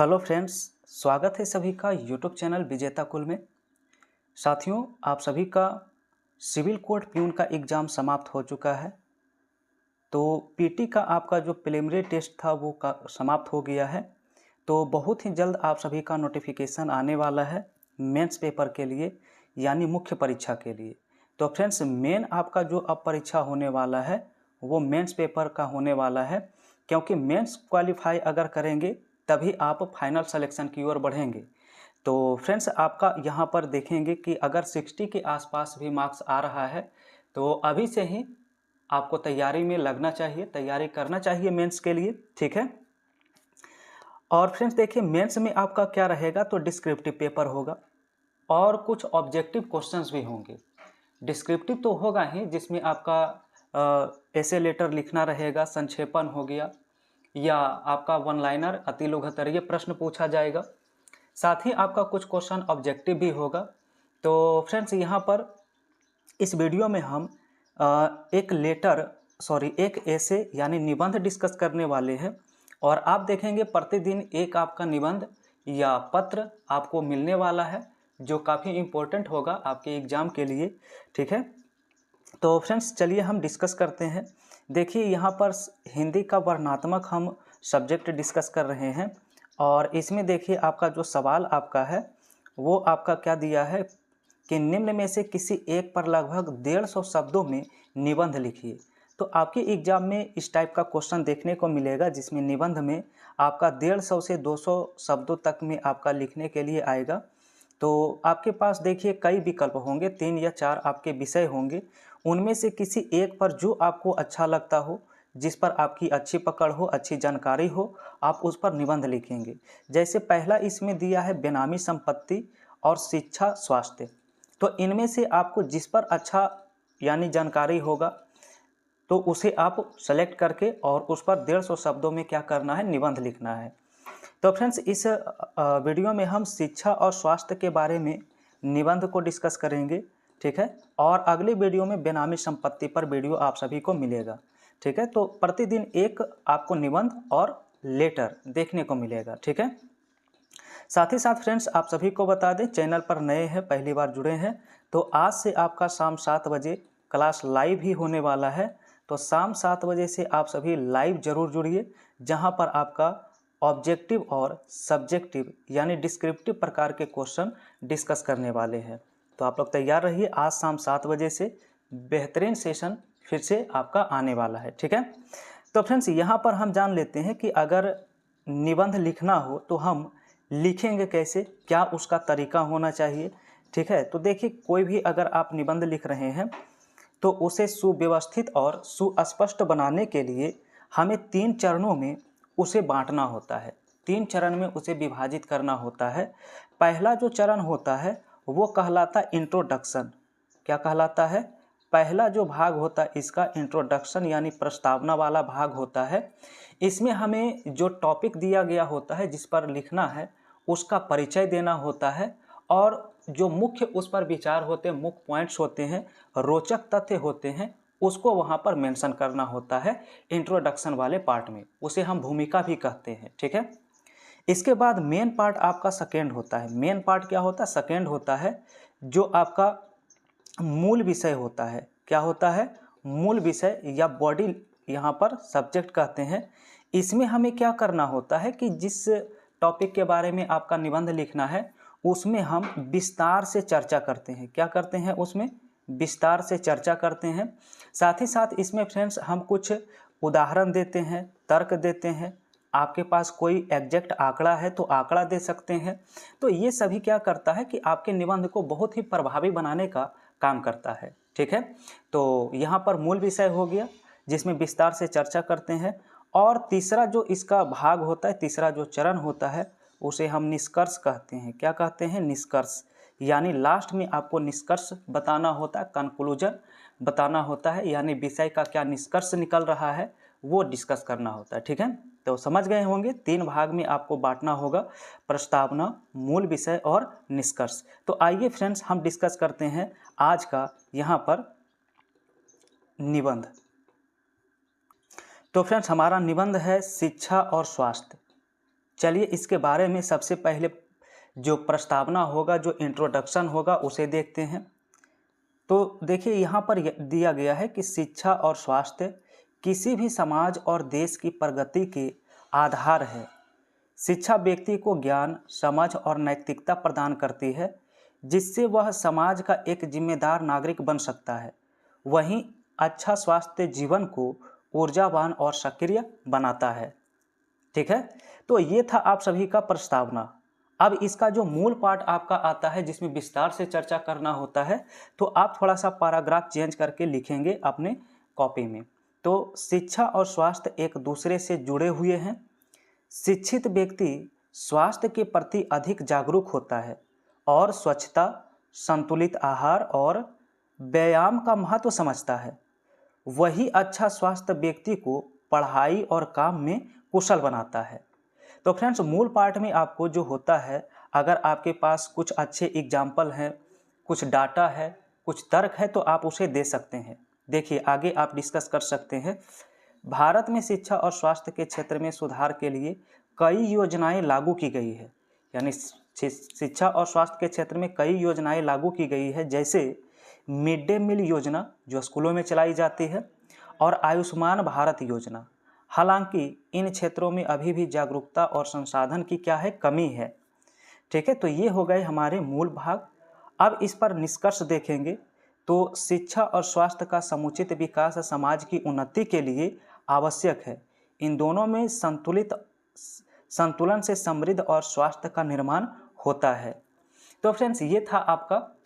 Hello friends, स्वागत है सभी का यूट्यूब चैनल विजेता कुल में। साथियों, आप सभी का सिविल कोड प्यून का एग्ज़ाम समाप्त हो चुका है। तो पीटी का आपका जो प्रिलिमिनरी टेस्ट था वो समाप्त हो गया है। तो बहुत ही जल्द आप सभी का नोटिफिकेशन आने वाला है मेंस पेपर के लिए, यानी मुख्य परीक्षा के लिए। तो फ्रेंड्स, मेन आपका जो अब परीक्षा होने वाला है वो मेंस पेपर का होने वाला है, क्योंकि मेंस क्वालिफाई अगर करेंगे तभी आप फाइनल सिलेक्शन की ओर बढ़ेंगे। तो फ्रेंड्स, आपका यहाँ पर देखेंगे कि अगर 60 के आसपास भी मार्क्स आ रहा है तो अभी से ही आपको तैयारी में लगना चाहिए, तैयारी करना चाहिए मेंस के लिए, ठीक है। और फ्रेंड्स देखिए, मेंस में आपका क्या रहेगा, तो डिस्क्रिप्टिव पेपर होगा और कुछ ऑब्जेक्टिव क्वेश्चंस भी होंगे। डिस्क्रिप्टिव तो होगा ही, जिसमें आपका ऐसे लेटर लिखना रहेगा, संक्षेपण हो गया, या आपका वन लाइनर अतिलघुत्तरीय प्रश्न पूछा जाएगा। साथ ही आपका कुछ क्वेश्चन ऑब्जेक्टिव भी होगा। तो फ्रेंड्स, यहाँ पर इस वीडियो में हम एक ऐसे यानी निबंध डिस्कस करने वाले हैं, और आप देखेंगे प्रतिदिन एक आपका निबंध या पत्र आपको मिलने वाला है, जो काफ़ी इम्पोर्टेंट होगा आपके एग्ज़ाम के लिए, ठीक है। तो फ्रेंड्स चलिए हम डिस्कस करते हैं। देखिए, यहाँ पर हिंदी का वर्णनात्मक हम सब्जेक्ट डिस्कस कर रहे हैं, और इसमें देखिए आपका जो सवाल आपका है वो आपका क्या दिया है कि निम्न में से किसी एक पर लगभग 150 शब्दों में निबंध लिखिए। तो आपके एग्जाम में इस टाइप का क्वेश्चन देखने को मिलेगा, जिसमें निबंध में आपका 150 से 200 शब्दों तक में आपका लिखने के लिए आएगा। तो आपके पास देखिए कई विकल्प होंगे, 3 या 4 आपके विषय होंगे। उनमें से किसी एक पर जो आपको अच्छा लगता हो, जिस पर आपकी अच्छी पकड़ हो, अच्छी जानकारी हो, आप उस पर निबंध लिखेंगे। जैसे पहला इसमें दिया है बेनामी संपत्ति और शिक्षा स्वास्थ्य। तो इनमें से आपको जिस पर अच्छा यानी जानकारी होगा तो उसे आप सेलेक्ट करके और उस पर 150 शब्दों में क्या करना है, निबंध लिखना है। तो फ्रेंड्स, इस वीडियो में हम शिक्षा और स्वास्थ्य के बारे में निबंध को डिस्कस करेंगे, ठीक है। और अगली वीडियो में बेनामी संपत्ति पर वीडियो आप सभी को मिलेगा, ठीक है। तो प्रतिदिन एक आपको निबंध और लेटर देखने को मिलेगा, ठीक है। साथ ही साथ फ्रेंड्स, आप सभी को बता दें, चैनल पर नए हैं, पहली बार जुड़े हैं, तो आज से आपका शाम 7 बजे क्लास लाइव ही होने वाला है। तो शाम 7 बजे से आप सभी लाइव जरूर जुड़िए, जहां पर आपका ऑब्जेक्टिव और सब्जेक्टिव यानी डिस्क्रिप्टिव प्रकार के क्वेश्चन डिस्कस करने वाले हैं। तो आप लोग तैयार रहिए, आज शाम 7 बजे से बेहतरीन सेशन फिर से आपका आने वाला है, ठीक है। तो फ्रेंड्स, यहाँ पर हम जान लेते हैं कि अगर निबंध लिखना हो तो हम लिखेंगे कैसे, क्या उसका तरीका होना चाहिए, ठीक है। तो देखिए, कोई भी अगर आप निबंध लिख रहे हैं तो उसे सुव्यवस्थित और सुस्पष्ट बनाने के लिए हमें 3 चरणों में उसे बांटना होता है, 3 चरण में उसे विभाजित करना होता है। पहला जो चरण होता है वो कहलाता इंट्रोडक्शन। क्या कहलाता है? पहला जो भाग होता है इसका इंट्रोडक्शन यानी प्रस्तावना वाला भाग होता है। इसमें हमें जो टॉपिक दिया गया होता है, जिस पर लिखना है, उसका परिचय देना होता है, और जो मुख्य उस पर विचार होते हैं, मुख्य पॉइंट्स होते हैं, रोचक तथ्य होते हैं, उसको वहाँ पर मेंशन करना होता है इंट्रोडक्शन वाले पार्ट में। उसे हम भूमिका भी कहते हैं, ठीक है। इसके बाद मेन पार्ट आपका सेकेंड होता है। मेन पार्ट क्या होता है? सेकेंड होता है, जो आपका मूल विषय होता है। क्या होता है? मूल विषय या बॉडी, यहाँ पर सब्जेक्ट कहते हैं। इसमें हमें क्या करना होता है कि जिस टॉपिक के बारे में आपका निबंध लिखना है उसमें हम विस्तार से चर्चा करते हैं। क्या करते हैं? उसमें विस्तार से चर्चा करते हैं। साथ ही साथ इसमें फ्रेंड्स हम कुछ उदाहरण देते हैं, तर्क देते हैं। आपके पास कोई एग्जैक्ट आंकड़ा है तो आंकड़ा दे सकते हैं। तो ये सभी क्या करता है कि आपके निबंध को बहुत ही प्रभावी बनाने का काम करता है, ठीक है। तो यहाँ पर मूल विषय हो गया, जिसमें विस्तार से चर्चा करते हैं। और तीसरा जो इसका भाग होता है, तीसरा जो चरण होता है, उसे हम निष्कर्ष कहते हैं। क्या कहते हैं? निष्कर्ष। यानी लास्ट में आपको निष्कर्ष बताना होता है, कंक्लूजन बताना होता है, यानी विषय का क्या निष्कर्ष निकल रहा है वो डिस्कस करना होता है, ठीक है। तो समझ गए होंगे, 3 भाग में आपको बांटना होगा, प्रस्तावना, मूल विषय और निष्कर्ष। तो आइए फ्रेंड्स, हम डिस्कस करते हैं आज का यहाँ पर निबंध। तो फ्रेंड्स, हमारा निबंध है शिक्षा और स्वास्थ्य। चलिए इसके बारे में सबसे पहले जो प्रस्तावना होगा, जो इंट्रोडक्शन होगा, उसे देखते हैं। तो देखिए यहाँ पर दिया गया है कि शिक्षा और स्वास्थ्य किसी भी समाज और देश की प्रगति के आधार है। शिक्षा व्यक्ति को ज्ञान, समझ और नैतिकता प्रदान करती है, जिससे वह समाज का एक जिम्मेदार नागरिक बन सकता है। वहीं अच्छा स्वास्थ्य जीवन को ऊर्जावान और सक्रिय बनाता है। ठीक है, तो ये था आप सभी का प्रस्तावना। अब इसका जो मूल पार्ट आपका आता है, जिसमें विस्तार से चर्चा करना होता है, तो आप थोड़ा सा पैराग्राफ चेंज करके लिखेंगे अपने कॉपी में। तो शिक्षा और स्वास्थ्य एक दूसरे से जुड़े हुए हैं। शिक्षित व्यक्ति स्वास्थ्य के प्रति अधिक जागरूक होता है और स्वच्छता, संतुलित आहार और व्यायाम का महत्व समझता है। वही अच्छा स्वास्थ्य व्यक्ति को पढ़ाई और काम में कुशल बनाता है। तो फ्रेंड्स, मूल पार्ट में आपको जो होता है, अगर आपके पास कुछ अच्छे एग्जाम्पल हैं, कुछ डाटा है, कुछ तर्क है, तो आप उसे दे सकते हैं। देखिए आगे आप डिस्कस कर सकते हैं। भारत में शिक्षा और स्वास्थ्य के क्षेत्र में सुधार के लिए कई योजनाएं लागू की गई है। यानी शिक्षा और स्वास्थ्य के क्षेत्र में कई योजनाएं लागू की गई है, जैसे मिड डे मील योजना जो स्कूलों में चलाई जाती है, और आयुष्मान भारत योजना। हालांकि इन क्षेत्रों में अभी भी जागरूकता और संसाधन की क्या है, कमी है। ठीक है, तो ये हो गए हमारे मूल भाग। अब इस पर निष्कर्ष देखेंगे तो शिक्षा और स्वास्थ्य का समुचित विकास समाज की उन्नति के लिए आवश्यक है। इन दोनों में संतुलन से समृद्ध और स्वास्थ्य का निर्माण होता है। तो फ्रेंड्स, ये था आपका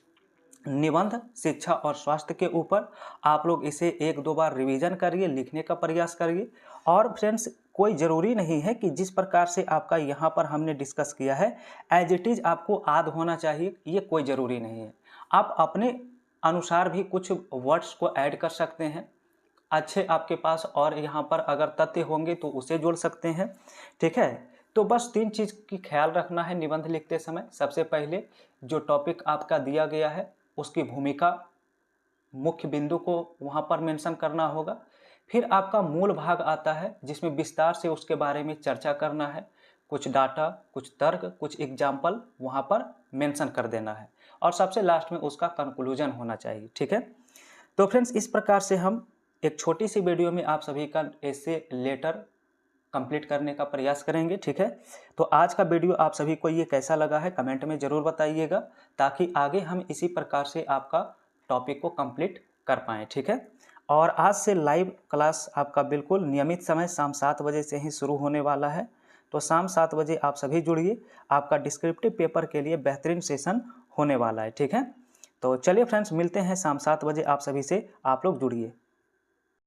निबंध शिक्षा और स्वास्थ्य के ऊपर। आप लोग इसे 1-2 बार रिवीजन करिए, लिखने का प्रयास करिए। और फ्रेंड्स, कोई ज़रूरी नहीं है कि जिस प्रकार से आपका यहाँ पर हमने डिस्कस किया है एज इट इज़ आपको याद होना चाहिए, ये कोई ज़रूरी नहीं है। आप अपने अनुसार भी कुछ वर्ड्स को ऐड कर सकते हैं। अच्छे आपके पास और यहाँ पर अगर तथ्य होंगे तो उसे जोड़ सकते हैं। ठीक है, तो बस 3 चीज़ की ख्याल रखना है निबंध लिखते समय। सबसे पहले जो टॉपिक आपका दिया गया है उसकी भूमिका, मुख्य बिंदु को वहाँ पर मेंशन करना होगा। फिर आपका मूल भाग आता है जिसमें विस्तार से उसके बारे में चर्चा करना है। कुछ डाटा, कुछ तर्क, कुछ एग्जाम्पल वहाँ पर मेंशन कर देना है, और सबसे लास्ट में उसका कंक्लूजन होना चाहिए। ठीक है, तो फ्रेंड्स, इस प्रकार से हम एक छोटी सी वीडियो में आप सभी का ऐसे लेटर कंप्लीट करने का प्रयास करेंगे। ठीक है, तो आज का वीडियो आप सभी को ये कैसा लगा है कमेंट में ज़रूर बताइएगा, ताकि आगे हम इसी प्रकार से आपका टॉपिक को कंप्लीट कर पाएँ। ठीक है, और आज से लाइव क्लास आपका बिल्कुल नियमित समय शाम 7 बजे से ही शुरू होने वाला है। तो शाम 7 बजे आप सभी जुड़िए, आपका डिस्क्रिप्टिव पेपर के लिए बेहतरीन सेशन होने वाला है। ठीक है, तो चलिए फ्रेंड्स, मिलते हैं शाम 7 बजे आप सभी से। आप लोग जुड़िए।